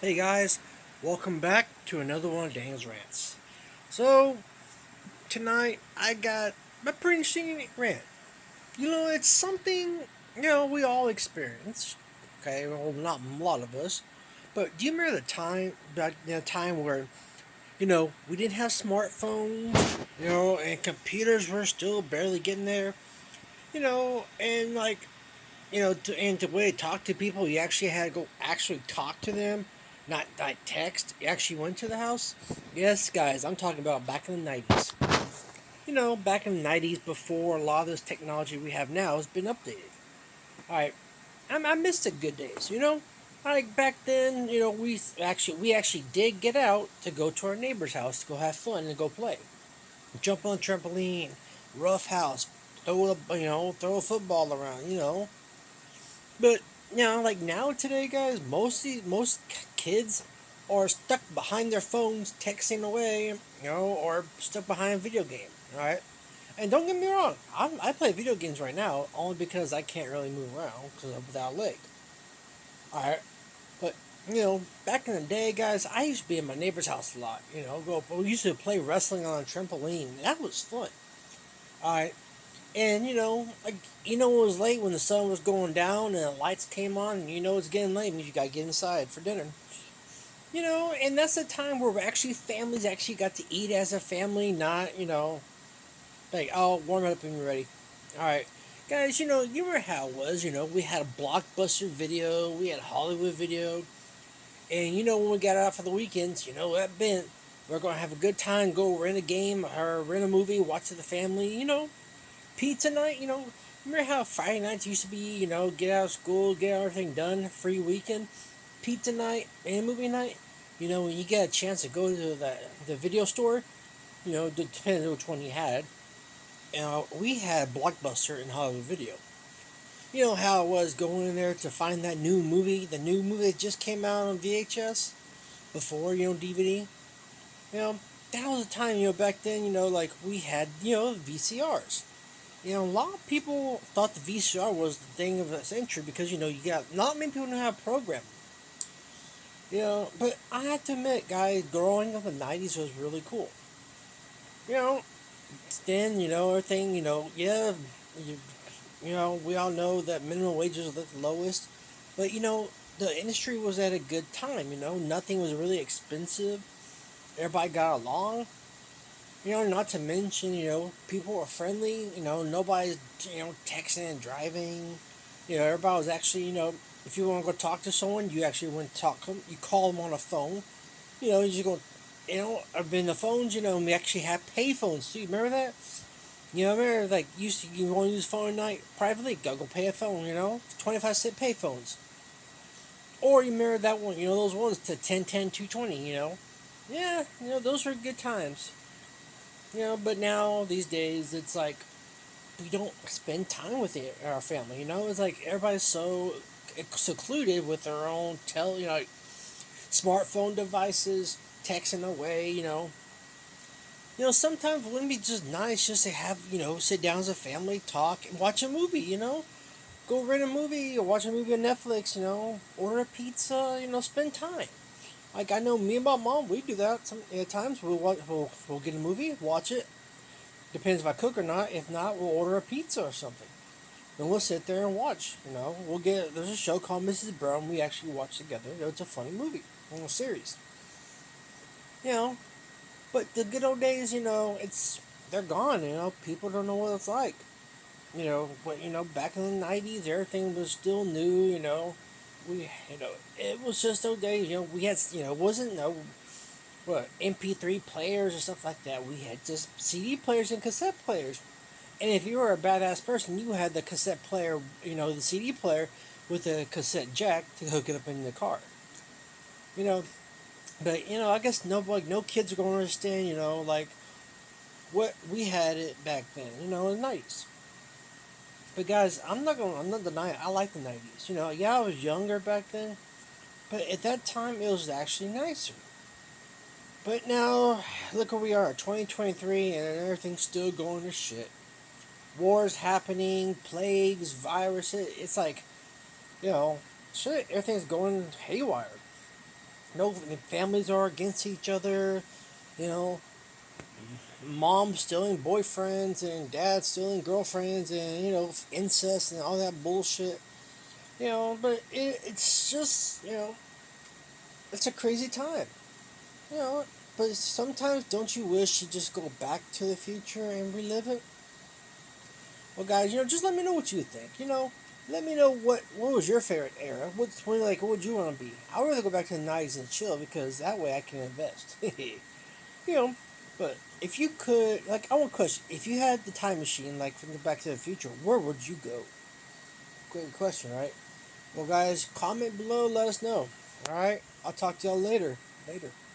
Hey guys, welcome back to another one of Daniel's Rants. So, tonight I got a pretty interesting rant. It's something, we all experience. Okay, well, not a lot of us. But do you remember the time where, we didn't have smartphones, and computers were still barely getting there, and and the way to talk to people, you actually had to go actually talk to them, not like text. You actually went to the house. Yes, guys, I'm talking about back in the '90s. Back in the '90s, before a lot of this technology we have now has been updated. All right, I miss the good days. Like back then, we actually did get out to go to our neighbor's house to go have fun and go play, jump on a trampoline, rough house, throw a football around. But like now today, guys, most kids are stuck behind their phones, texting away, or stuck behind a video game. All right, and don't get me wrong, I play video games right now only because I can't really move around because I'm without a leg. All right, but back in the day, guys, I used to be in my neighbor's house a lot. We used to play wrestling on a trampoline. That was fun. All right, and it was late when the sun was going down and the lights came on, and it's getting late, and you gotta get inside for dinner. And that's the time where actually families actually got to eat as a family, not like warm it up and be ready. All right, guys, you remember how it was. We had a blockbuster video, we had Hollywood video, and when we got out for the weekends, that meant we're gonna have a good time, go rent a game or rent a movie, watch with the family. Pizza night, remember how Friday nights used to be, get out of school, get everything done, free weekend, pizza night, and movie night? When you get a chance to go to the video store, depending on which one you had, we had Blockbuster and Hollywood Video. You know how it was going in there to find that the new movie that just came out on VHS before, DVD? You know, that was a time, back then, like we had, VCRs. A lot of people thought the VCR was the thing of the century because you got not many people know how to program. But I have to admit, guys, growing up in the '90s was really cool. You know, then everything. Yeah, you, we all know that minimum wages are the lowest, but the industry was at a good time. Nothing was really expensive. Everybody got along. Not to mention, people were friendly. Nobody's, texting and driving. Everybody was actually, if you want to go talk to someone, you actually went to talk to them. You call them on a phone. You just go, I've been the phones, and we actually have pay phones too. Remember that? Remember, like, you want to use a phone at night privately? Go pay a phone, 25-cent pay phones. Or you remember that one, those ones to 10, 10, 220, Yeah, those were good times. But now these days it's like we don't spend time with our family. It's like everybody's so secluded with their own like smartphone devices, texting away. Sometimes wouldn't it be just nice just to have sit down as a family, talk, and watch a movie. Go rent a movie or watch a movie on Netflix. Order a pizza. Spend time. Like I know me and my mom, we do that. At times we'll get a movie, watch it. Depends if I cook or not. If not, we'll order a pizza or something. Then we'll sit there and watch. There's a show called Mrs. Brown. We actually watch together. It's a funny movie, a series. You know, but the good old days, they're gone. People don't know what it's like. But back in the '90s, everything was still new. It was just those days. We had, it wasn't no MP3 players or stuff like that. We had just CD players and cassette players. And if you were a badass person, you had the cassette player, the CD player with a cassette jack to hook it up in the car. You know, but I guess no kids are going to understand, like what we had it back then, in the '90s. But guys, I'm not denying I like the '90s. Yeah, I was younger back then, but at that time it was actually nicer. But now, look where we are, 2023, and everything's still going to shit. Wars happening, plagues, viruses. It's like, shit, everything's going haywire. No, families are against each other. You know, mom stealing boyfriends and dad stealing girlfriends, and incest and all that bullshit. But it's just it's a crazy time. You know, but sometimes don't you wish you just go back to the future and relive it? Well, guys, just let me know what you think. Let me know what was your favorite era. What would you want to be? I'd rather go back to the '90s and chill because that way I can invest. you know, but if you could, like, I want a question. If you had the time machine, like from the Back to the Future, where would you go? Great question, right? Well, guys, comment below. Let us know. All right, I'll talk to y'all later. Later.